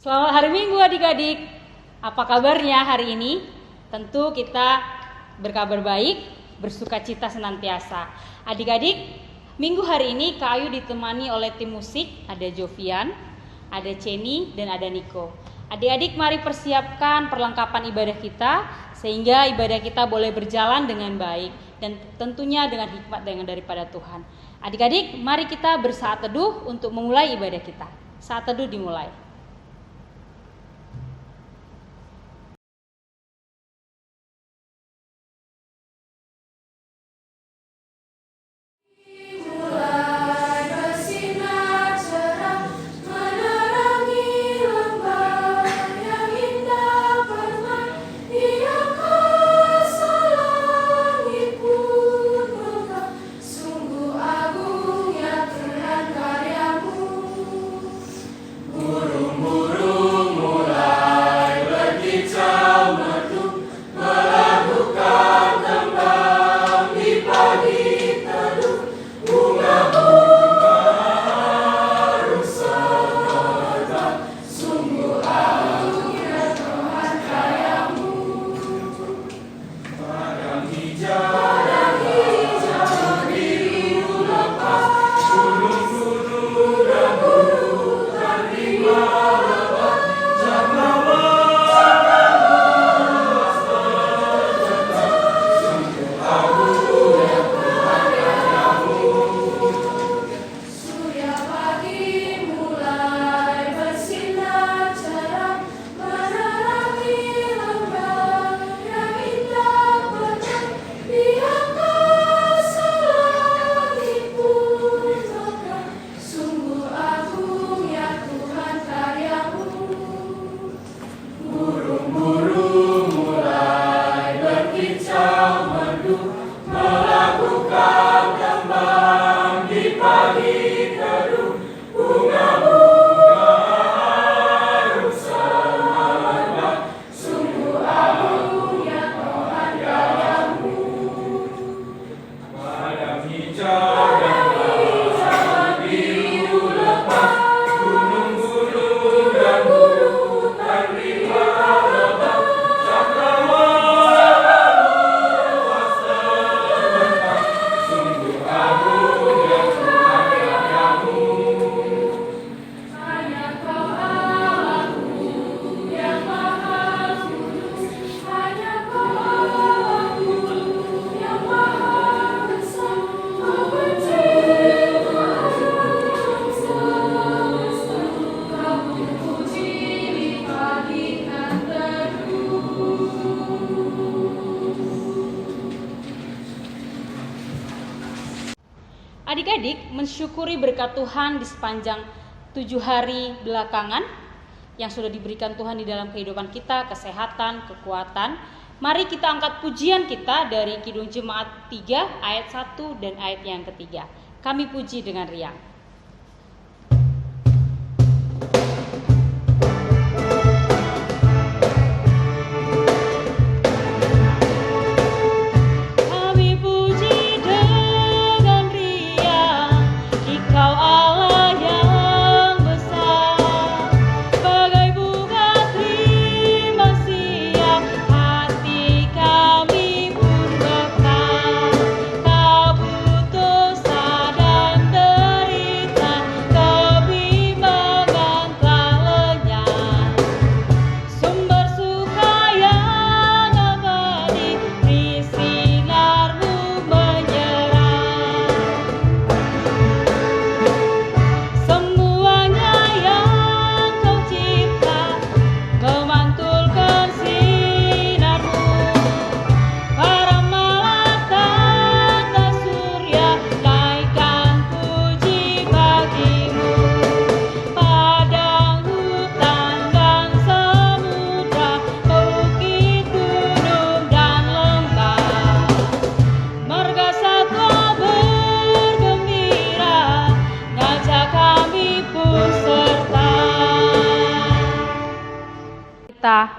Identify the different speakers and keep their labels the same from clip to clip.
Speaker 1: Selamat hari Minggu adik-adik. Apa kabarnya hari ini? Tentu kita berkabar baik, bersukacita senantiasa. Adik-adik, minggu hari ini Kak Ayu ditemani oleh tim musik. Ada Jovian, ada Ceni, dan ada Niko. Adik-adik mari persiapkan perlengkapan ibadah kita sehingga ibadah kita boleh berjalan dengan baik dan tentunya dengan hikmat daripada Tuhan. Adik-adik mari kita bersaat teduh untuk memulai ibadah kita. Saat teduh dimulai. Adik-adik mensyukuri berkat Tuhan di sepanjang 7 hari belakangan yang sudah diberikan Tuhan di dalam kehidupan kita, kesehatan, kekuatan. Mari kita angkat pujian kita dari Kidung Jemaat 3 ayat 1 dan ayat yang ketiga. Kami puji dengan riang.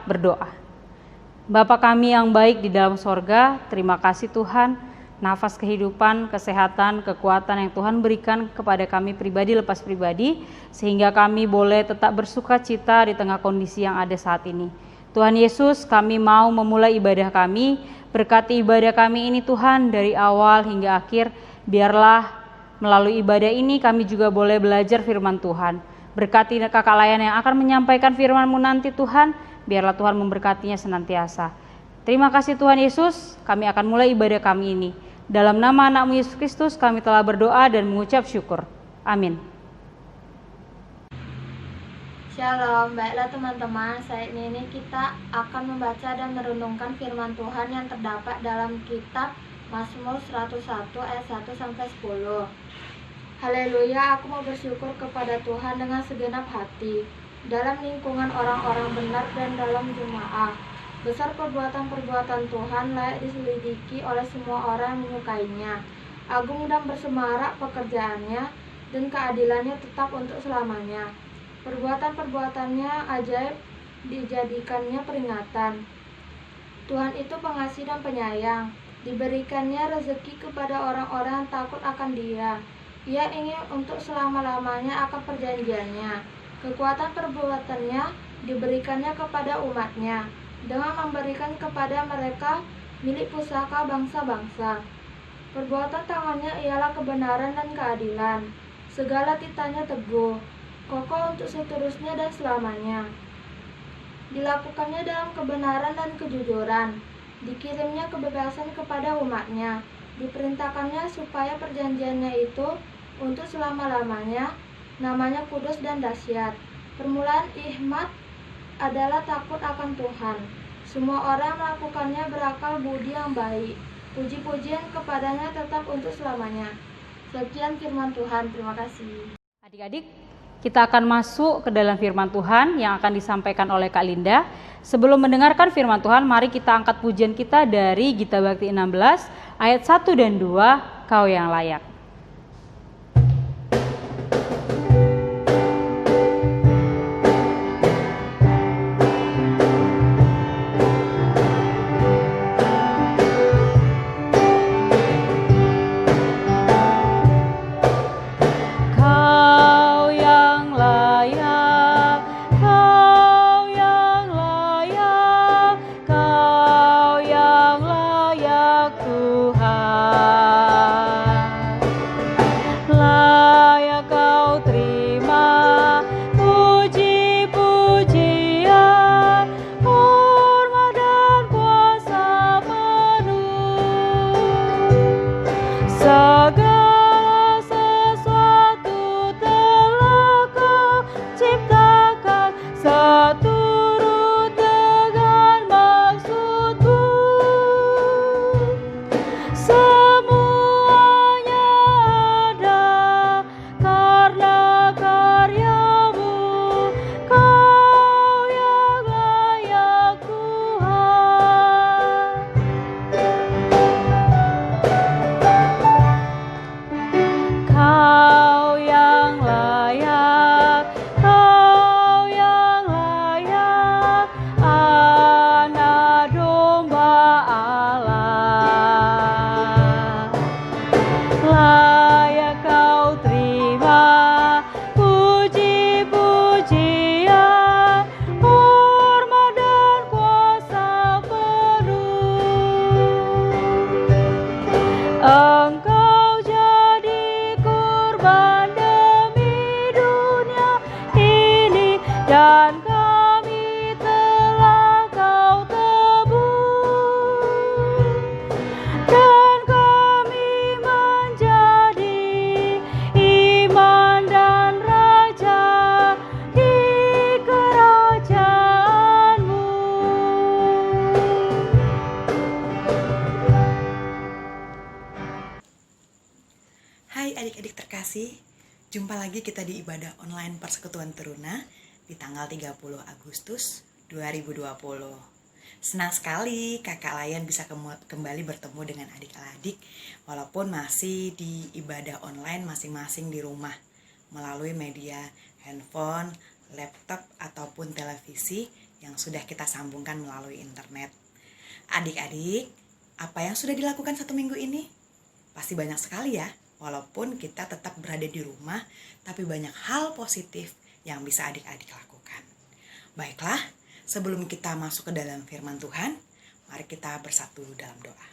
Speaker 1: Berdoa. Bapa kami yang baik di dalam sorga, terima kasih Tuhan nafas kehidupan, kesehatan, kekuatan yang Tuhan berikan kepada kami pribadi lepas pribadi, sehingga kami boleh tetap bersuka cita di tengah kondisi yang ada saat ini. Tuhan Yesus, kami mau memulai ibadah kami, berkati ibadah kami ini Tuhan dari awal hingga akhir, biarlah melalui ibadah ini kami juga boleh belajar firman Tuhan. Berkati kakak layan yang akan menyampaikan firman-Mu nanti Tuhan, biarlah Tuhan memberkatinya senantiasa. Terima kasih Tuhan Yesus, kami akan mulai ibadah kami ini. Dalam nama anak-Mu Yesus Kristus kami telah berdoa dan mengucap syukur. Amin.
Speaker 2: Shalom, baiklah teman-teman, saat ini kita akan membaca dan merenungkan firman Tuhan yang terdapat dalam kitab Mazmur 101 ayat 1-10. Haleluya, aku mau bersyukur kepada Tuhan dengan segenap hati, dalam lingkungan orang-orang benar dan dalam jemaah. Besar perbuatan-perbuatan Tuhan layak diselidiki oleh semua orang yang menyukainya. Agung dan bersemarak pekerjaannya, dan keadilannya tetap untuk selamanya. Perbuatan-perbuatannya ajaib, dijadikannya peringatan. Tuhan itu pengasih dan penyayang, diberikannya rezeki kepada orang-orang yang takut akan Dia. Ia ingin untuk selama-lamanya akan perjanjiannya. Kekuatan perbuatannya diberikannya kepada umatnya, dengan memberikan kepada mereka milik pusaka bangsa-bangsa. Perbuatan tangannya ialah kebenaran dan keadilan. Segala titanya teguh, kokoh untuk seterusnya dan selamanya. Dilakukannya dalam kebenaran dan kejujuran. Dikirimnya kebebasan kepada umatnya. Diperintahkannya supaya perjanjiannya itu untuk selama-lamanya. Namanya kudus dan dahsyat. Permulaan hikmat adalah takut akan Tuhan. Semua orang melakukannya berakal budi yang baik. Puji-pujian kepadanya tetap untuk selamanya. Sekian firman Tuhan, terima kasih.
Speaker 1: Adik-adik, kita akan masuk ke dalam firman Tuhan yang akan disampaikan oleh Kak Linda. Sebelum mendengarkan firman Tuhan, mari kita angkat pujian kita dari Gita Bakti 16 ayat 1 dan 2, Kau yang layak.
Speaker 3: Jumpa lagi kita di ibadah online Persekutuan Teruna di tanggal 30 Agustus 2020. Senang sekali kakak Layan bisa kembali bertemu dengan adik-adik walaupun masih di ibadah online masing-masing di rumah melalui media handphone, laptop ataupun televisi yang sudah kita sambungkan melalui internet. Adik-adik, apa yang sudah dilakukan 1 minggu ini? Pasti banyak sekali ya, walaupun kita tetap berada di rumah, tapi banyak hal positif yang bisa adik-adik lakukan. Baiklah, sebelum kita masuk ke dalam firman Tuhan, mari kita bersatu dalam doa.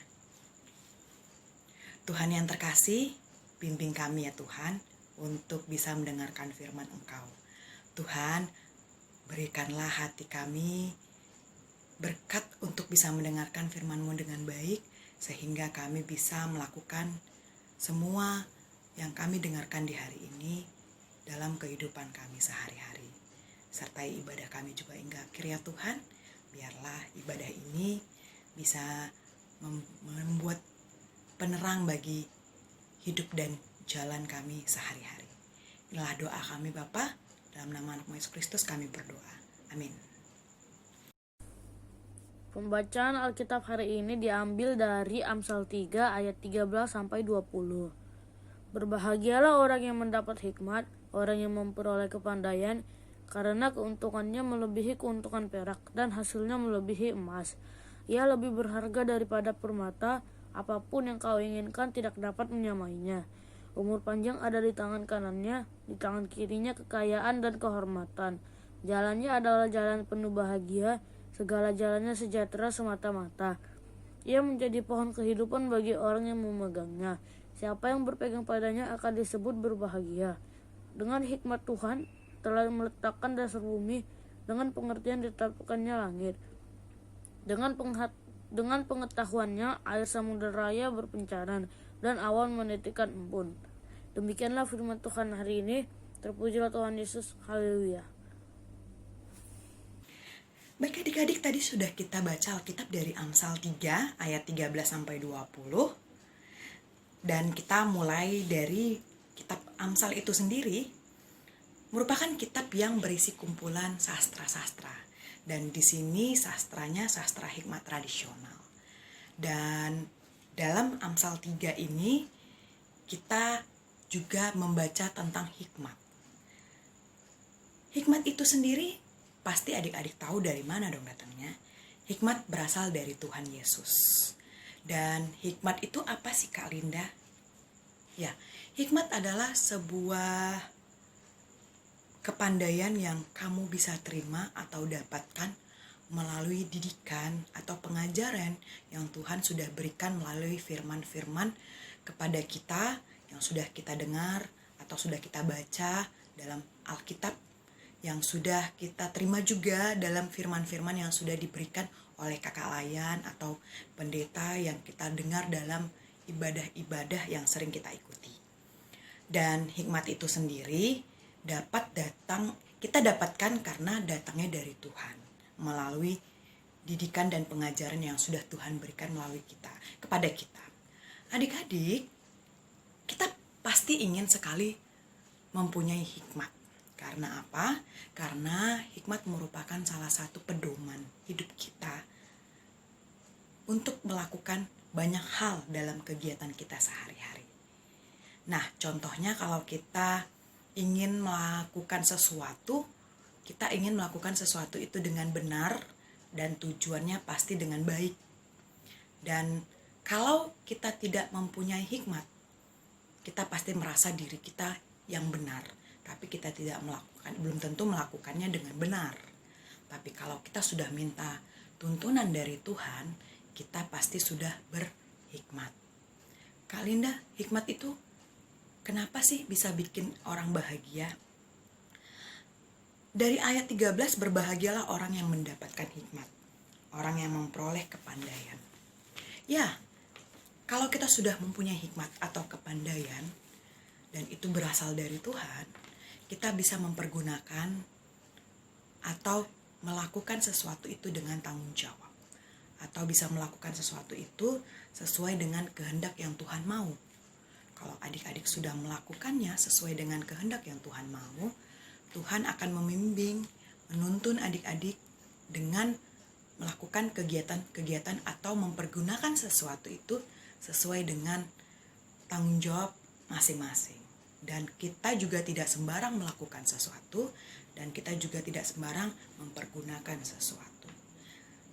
Speaker 3: Tuhan yang terkasih, bimbing kami ya Tuhan, untuk bisa mendengarkan firman Engkau. Tuhan, berikanlah hati kami berkat untuk bisa mendengarkan firman-Mu dengan baik, sehingga kami bisa melakukan semua yang kami dengarkan di hari ini dalam kehidupan kami sehari-hari. Sertai ibadah kami juga hingga akhir ya Tuhan, biarlah ibadah ini bisa membuat penerang bagi hidup dan jalan kami sehari-hari. Inilah doa kami Bapa, dalam nama Anak Yesus Kristus kami berdoa. Amin.
Speaker 4: Pembacaan Alkitab hari ini diambil dari Amsal 3 ayat 13 sampai 20. Berbahagialah orang yang mendapat hikmat, orang yang memperoleh kepandaian, karena keuntungannya melebihi keuntungan perak dan hasilnya melebihi emas. Ia lebih berharga daripada permata, apapun yang kau inginkan tidak dapat menyamainya. Umur panjang ada di tangan kanannya, di tangan kirinya kekayaan dan kehormatan. Jalannya adalah jalan penuh bahagia, segala jalannya sejahtera semata-mata. Ia menjadi pohon kehidupan bagi orang yang memegangnya. Siapa yang berpegang padanya akan disebut berbahagia. Dengan hikmat Tuhan telah meletakkan dasar bumi, dengan pengertian ditetapkannya langit. Dengan pengetahuannya air samudera raya berpencaran dan awan menitikkan embun. Demikianlah firman Tuhan hari ini. Terpujilah Tuhan Yesus. Haleluya.
Speaker 3: Baik adik-adik, tadi sudah kita baca Alkitab dari Amsal 3 ayat 13 sampai 20. Dan kita mulai dari kitab Amsal itu sendiri merupakan kitab yang berisi kumpulan sastra-sastra. Dan di sini sastranya sastra hikmat tradisional. Dan dalam Amsal 3 ini kita juga membaca tentang hikmat. Hikmat itu sendiri pasti adik-adik tahu dari mana dong datangnya. Hikmat berasal dari Tuhan Yesus. Dan hikmat itu apa sih Kak Linda? Ya, hikmat adalah sebuah kepandaian yang kamu bisa terima atau dapatkan melalui didikan atau pengajaran yang Tuhan sudah berikan melalui firman-firman kepada kita yang sudah kita dengar atau sudah kita baca dalam Alkitab, yang sudah kita terima juga dalam firman-firman yang sudah diberikan oleh kakak layan atau pendeta yang kita dengar dalam ibadah-ibadah yang sering kita ikuti. Dan hikmat itu sendiri kita dapatkan karena datangnya dari Tuhan melalui didikan dan pengajaran yang sudah Tuhan berikan melalui kepada kita. Adik-adik, kita pasti ingin sekali mempunyai hikmat. Karena apa? Karena hikmat merupakan salah satu pedoman hidup kita untuk melakukan banyak hal dalam kegiatan kita sehari-hari. Nah, contohnya kalau kita ingin melakukan sesuatu, kita ingin melakukan sesuatu itu dengan benar dan tujuannya pasti dengan baik. Dan kalau kita tidak mempunyai hikmat, kita pasti merasa diri kita yang benar, tapi kita belum tentu melakukannya dengan benar. Tapi kalau kita sudah minta tuntunan dari Tuhan, kita pasti sudah berhikmat. Kak Linda, hikmat itu kenapa sih bisa bikin orang bahagia? Dari ayat 13, berbahagialah orang yang mendapatkan hikmat, orang yang memperoleh kepandaian. Ya, kalau kita sudah mempunyai hikmat atau kepandaian, dan itu berasal dari Tuhan, kita bisa mempergunakan atau melakukan sesuatu itu dengan tanggung jawab. Atau bisa melakukan sesuatu itu sesuai dengan kehendak yang Tuhan mau. Kalau adik-adik sudah melakukannya sesuai dengan kehendak yang Tuhan mau, Tuhan akan membimbing, menuntun adik-adik dengan melakukan kegiatan-kegiatan atau mempergunakan sesuatu itu sesuai dengan tanggung jawab masing-masing. Dan kita juga tidak sembarang melakukan sesuatu, dan kita juga tidak sembarang mempergunakan sesuatu.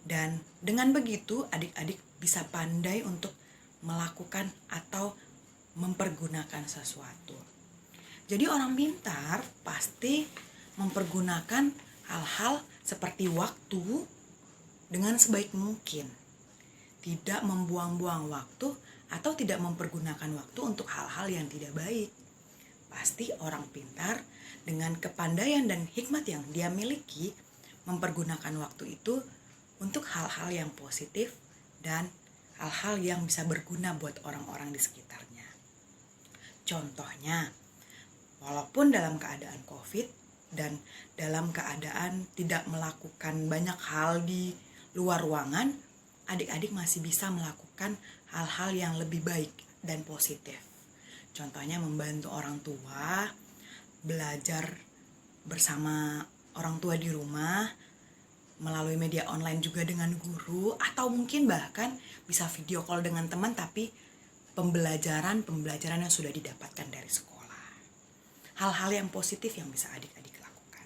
Speaker 3: Dan dengan begitu adik-adik bisa pandai untuk melakukan atau mempergunakan sesuatu. Jadi orang pintar pasti mempergunakan hal-hal seperti waktu dengan sebaik mungkin. Tidak membuang-buang waktu atau tidak mempergunakan waktu untuk hal-hal yang tidak baik. Pasti orang pintar dengan kepandaian dan hikmat yang dia miliki mempergunakan waktu itu untuk hal-hal yang positif dan hal-hal yang bisa berguna buat orang-orang di sekitarnya. Contohnya, walaupun dalam keadaan COVID dan dalam keadaan tidak melakukan banyak hal di luar ruangan, adik-adik masih bisa melakukan hal-hal yang lebih baik dan positif. Contohnya membantu orang tua, belajar bersama orang tua di rumah, melalui media online juga dengan guru, atau mungkin bahkan bisa video call dengan teman tapi pembelajaran yang sudah didapatkan dari sekolah. Hal-hal yang positif yang bisa adik-adik lakukan.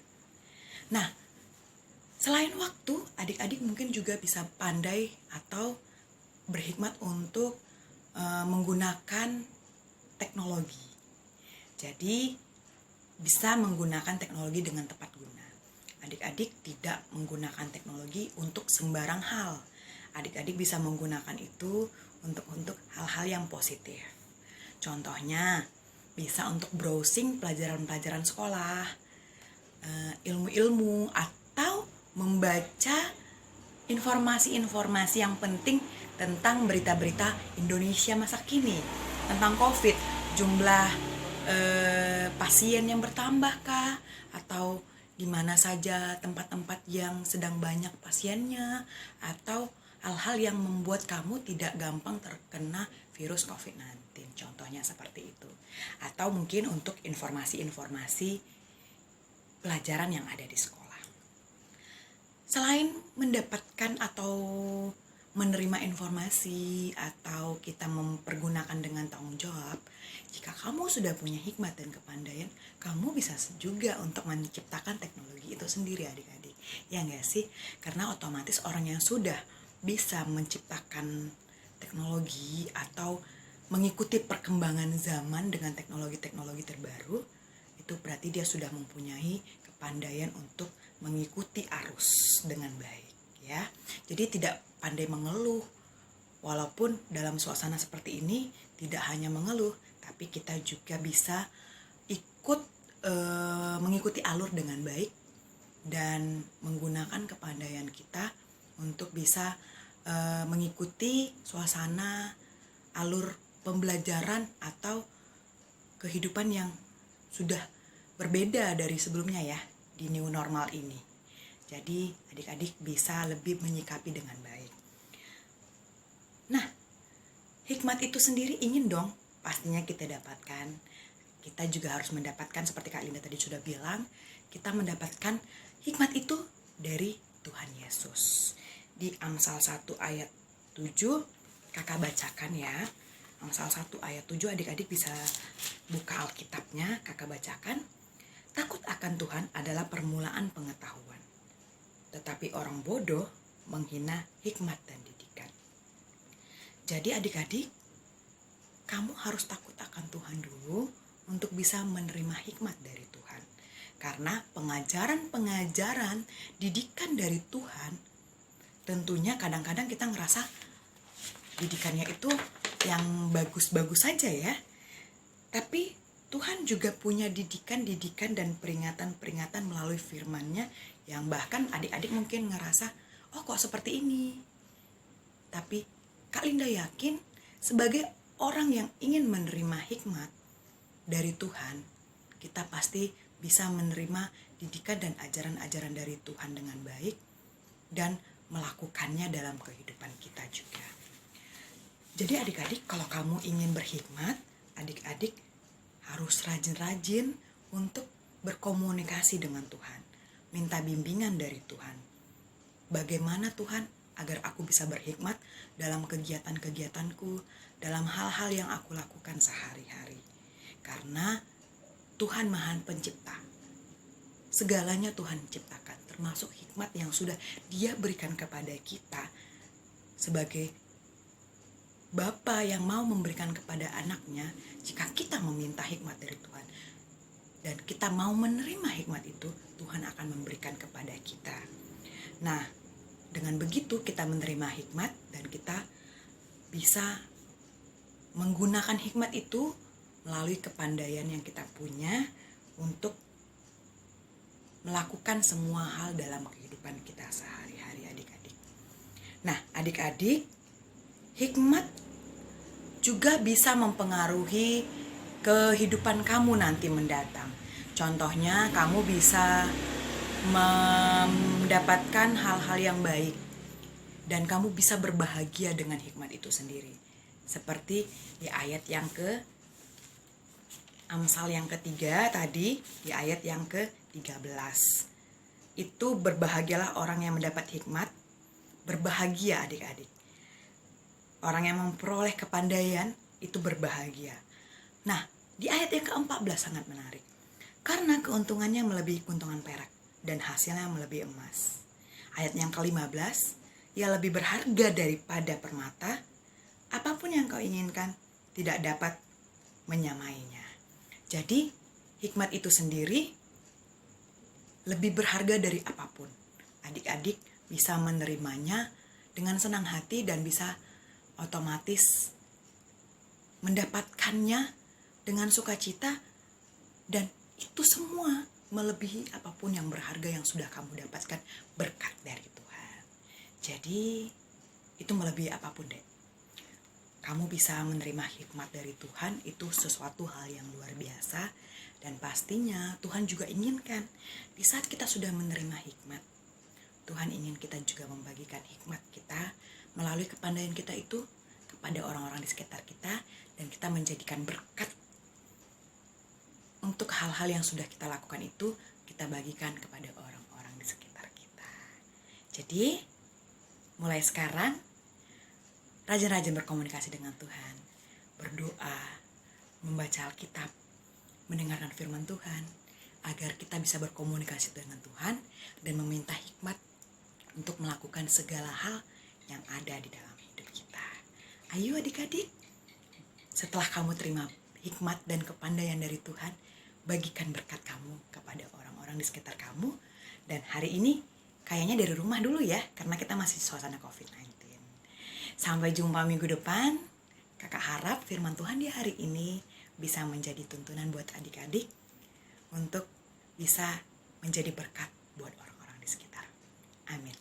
Speaker 3: Nah, selain waktu, adik-adik mungkin juga bisa pandai atau berhikmat untuk menggunakan teknologi. Jadi, bisa menggunakan teknologi dengan tepat guna. Adik-adik tidak menggunakan teknologi untuk sembarang hal. Adik-adik bisa menggunakan itu untuk hal-hal yang positif. Contohnya, bisa untuk browsing pelajaran-pelajaran sekolah, ilmu-ilmu, atau membaca informasi-informasi yang penting tentang berita-berita Indonesia masa kini, tentang COVID, jumlah pasien yang bertambah kah, atau di mana saja tempat-tempat yang sedang banyak pasiennya, atau hal-hal yang membuat kamu tidak gampang terkena virus COVID-19, contohnya seperti itu. Atau mungkin untuk informasi-informasi pelajaran yang ada di sekolah. Selain mendapatkan atau menerima informasi atau kita mempergunakan dengan tanggung jawab, jika kamu sudah punya hikmat dan kepandaian, kamu bisa juga untuk menciptakan teknologi itu sendiri, adik-adik. Ya enggak sih? Karena otomatis orang yang sudah bisa menciptakan teknologi atau mengikuti perkembangan zaman dengan teknologi-teknologi terbaru, itu berarti dia sudah mempunyai kepandaian untuk mengikuti arus dengan baik, ya. Jadi tidak pandai mengeluh. Walaupun dalam suasana seperti ini tidak hanya mengeluh, tapi kita juga bisa ikut mengikuti alur dengan baik dan menggunakan kepandaian kita untuk bisa mengikuti suasana alur pembelajaran atau kehidupan yang sudah berbeda dari sebelumnya ya, di new normal ini. Jadi adik-adik bisa lebih menyikapi dengan baik. Nah, hikmat itu sendiri ingin dong pastinya kita dapatkan. Kita juga harus mendapatkan, seperti Kak Linda tadi sudah bilang, kita mendapatkan hikmat itu dari Tuhan Yesus. Di Amsal 1 ayat 7, kakak bacakan ya. Amsal 1 ayat 7, adik-adik bisa buka Alkitabnya, kakak bacakan. Takut akan Tuhan adalah permulaan pengetahuan, tetapi orang bodoh menghina hikmat dan didikan. Jadi adik-adik, kamu harus takut akan Tuhan dulu untuk bisa menerima hikmat dari Tuhan. Karena pengajaran-pengajaran didikan dari Tuhan, tentunya kadang-kadang kita ngerasa didikannya itu yang bagus-bagus saja ya. Tapi Tuhan juga punya didikan-didikan dan peringatan-peringatan melalui firman-Nya yang bahkan adik-adik mungkin ngerasa, oh kok seperti ini. Tapi Kak Linda yakin sebagai orang yang ingin menerima hikmat dari Tuhan, kita pasti bisa menerima didikan dan ajaran-ajaran dari Tuhan dengan baik dan melakukannya dalam kehidupan kita juga. Jadi adik-adik, kalau kamu ingin berhikmat, adik-adik harus rajin-rajin untuk berkomunikasi dengan Tuhan. Minta bimbingan dari Tuhan. Bagaimana Tuhan agar aku bisa berhikmat dalam kegiatan-kegiatanku, dalam hal-hal yang aku lakukan sehari-hari. Karena Tuhan Maha Pencipta. Segalanya Tuhan ciptakan, termasuk hikmat yang sudah Dia berikan kepada kita sebagai Bapa yang mau memberikan kepada anaknya, jika kita meminta hikmat dari Tuhan dan kita mau menerima hikmat itu, Tuhan akan memberikan kepada kita. Nah, dengan begitu kita menerima hikmat dan kita bisa menggunakan hikmat itu melalui kepandaian yang kita punya untuk melakukan semua hal dalam kehidupan kita sehari-hari, adik-adik. Nah, adik-adik, hikmat juga bisa mempengaruhi kehidupan kamu nanti mendatang. Contohnya, kamu bisa mendapatkan hal-hal yang baik dan kamu bisa berbahagia dengan hikmat itu sendiri. Seperti di ayat yang Amsal yang ketiga tadi, di ayat yang ke-13. Itu berbahagialah orang yang mendapat hikmat. Berbahagia adik-adik. Orang yang memperoleh kepandaian itu berbahagia. Nah, di ayat yang ke-14 sangat menarik. Karena keuntungannya melebihi keuntungan perak dan hasilnya melebihi emas. Ayat yang ke-15, ia lebih berharga daripada permata. Apapun yang kau inginkan tidak dapat menyamainya. Jadi, hikmat itu sendiri lebih berharga dari apapun. Adik-adik bisa menerimanya dengan senang hati dan bisa otomatis mendapatkannya dengan sukacita, dan itu semua melebihi apapun yang berharga yang sudah kamu dapatkan berkat dari Tuhan. Jadi, itu melebihi apapun, Dek. Kamu bisa menerima hikmat dari Tuhan, itu sesuatu hal yang luar biasa. Dan pastinya Tuhan juga inginkan di saat kita sudah menerima hikmat, Tuhan ingin kita juga membagikan hikmat kita melalui kepandaian kita itu kepada orang-orang di sekitar kita. Dan kita menjadikan berkat untuk hal-hal yang sudah kita lakukan itu, kita bagikan kepada orang-orang di sekitar kita. Jadi, mulai sekarang, rajin-rajin berkomunikasi dengan Tuhan, berdoa, membaca Alkitab, mendengarkan firman Tuhan, agar kita bisa berkomunikasi dengan Tuhan dan meminta hikmat untuk melakukan segala hal yang ada di dalam hidup kita. Ayo adik-adik, setelah kamu terima hikmat dan kepandaian dari Tuhan, bagikan berkat kamu kepada orang-orang di sekitar kamu. Dan hari ini kayaknya dari rumah dulu ya, karena kita masih suasana COVID-19. Sampai jumpa minggu depan. Kakak harap firman Tuhan di hari ini bisa menjadi tuntunan buat adik-adik untuk bisa menjadi berkat buat orang-orang di sekitar. Amin.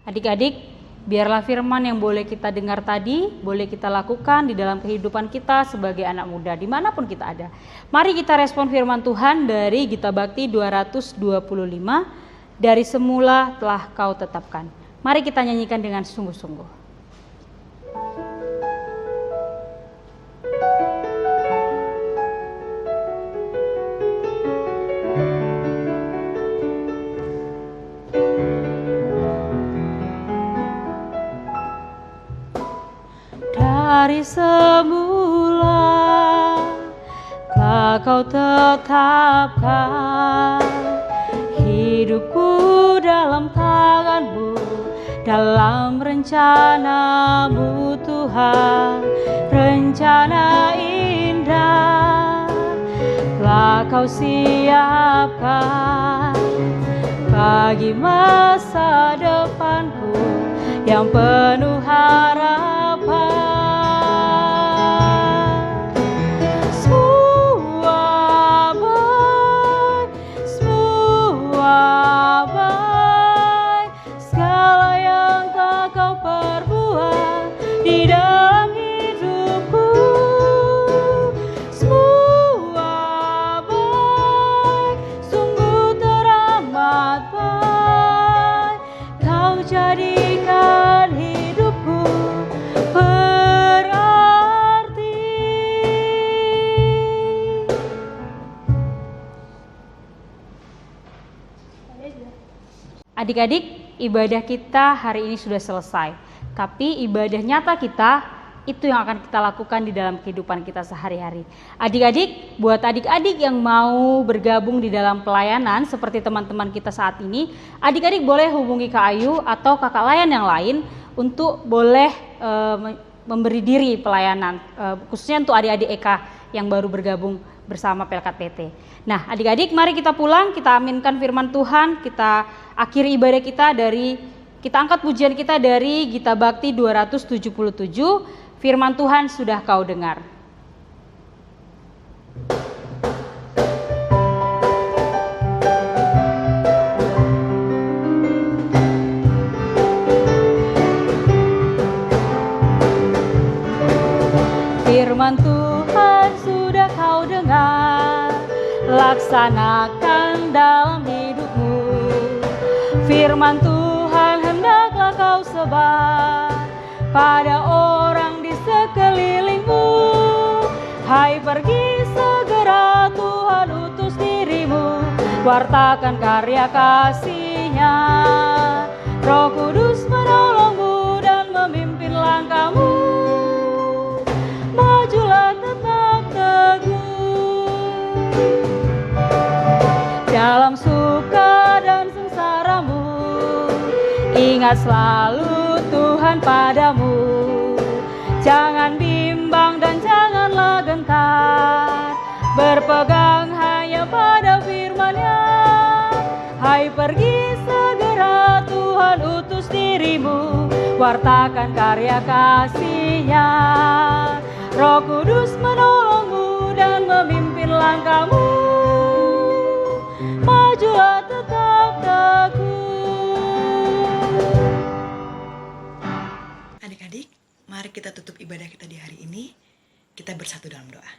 Speaker 1: Adik-adik, biarlah firman yang boleh kita dengar tadi, boleh kita lakukan di dalam kehidupan kita sebagai anak muda, dimanapun kita ada. Mari kita respon firman Tuhan dari Gita Bakti 225, dari semula telah kau tetapkan. Mari kita nyanyikan dengan sungguh-sungguh. Dari semula telah kau tetapkan hidupku dalam tangan-Mu, dalam rencana-Mu Tuhan, rencana indah telah kau siapkan bagi masa depanku yang penuh harapan. Adik-adik, ibadah kita hari ini sudah selesai. Tapi ibadah nyata kita, itu yang akan kita lakukan di dalam kehidupan kita sehari-hari. Adik-adik, buat adik-adik yang mau bergabung di dalam pelayanan seperti teman-teman kita saat ini, adik-adik boleh hubungi Kak Ayu atau kakak layan yang lain untuk boleh memberi diri pelayanan, khususnya untuk adik-adik EK yang baru bergabung bersama PLKTT. Nah, adik-adik, mari kita pulang, kita aminkan firman Tuhan, kita akhiri ibadah kita angkat pujian kita dari Gita Bakti 277, firman Tuhan sudah kau dengar. Firman Tuhan sudah kau dengar, laksanakan dalam hidupmu. Firman Tuhan hendaklah kau sebar pada orang di sekelilingmu. Hai, pergi segera, Tuhan utus dirimu, wartakan karya kasih-Nya. Roh Kudus menolongmu dan memimpin langkahmu. Majulah tetap teguh dalam suka dan sengsaramu. Ingat selalu Tuhan padamu. Jangan bimbang dan janganlah gentar, berpegang hanya pada firman-Nya. Hai, pergi segera, Tuhan utus dirimu, wartakan karya kasih-Nya. Roh Kudus menolongmu dan memimpin langkahmu. Majulah tetap teguh.
Speaker 3: Adik-adik, mari kita tutup ibadah kita di hari ini. Kita bersatu dalam doa.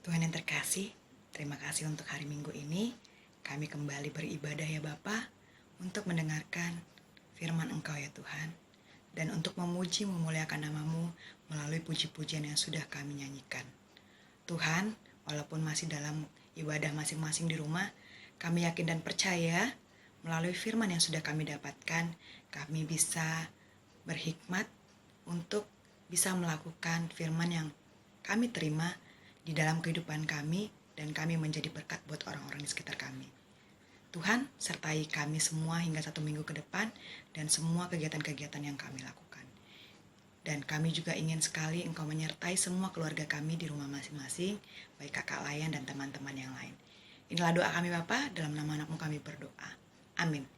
Speaker 3: Tuhan yang terkasih, terima kasih untuk hari Minggu ini. Kami kembali beribadah ya Bapa, untuk mendengarkan firman Engkau ya Tuhan, dan untuk memuji memuliakan nama-Mu melalui puji-pujian yang sudah kami nyanyikan. Tuhan, walaupun masih dalam ibadah masing-masing di rumah, kami yakin dan percaya melalui firman yang sudah kami dapatkan, kami bisa berhikmat untuk bisa melakukan firman yang kami terima di dalam kehidupan kami, dan kami menjadi berkat buat orang-orang di sekitar kami. Tuhan, sertai kami semua hingga 1 minggu ke depan dan semua kegiatan-kegiatan yang kami lakukan. Dan kami juga ingin sekali Engkau menyertai semua keluarga kami di rumah masing-masing, baik kakak Layan dan teman-teman yang lain. Inilah doa kami Bapa, dalam nama anak-Mu kami berdoa. Amin.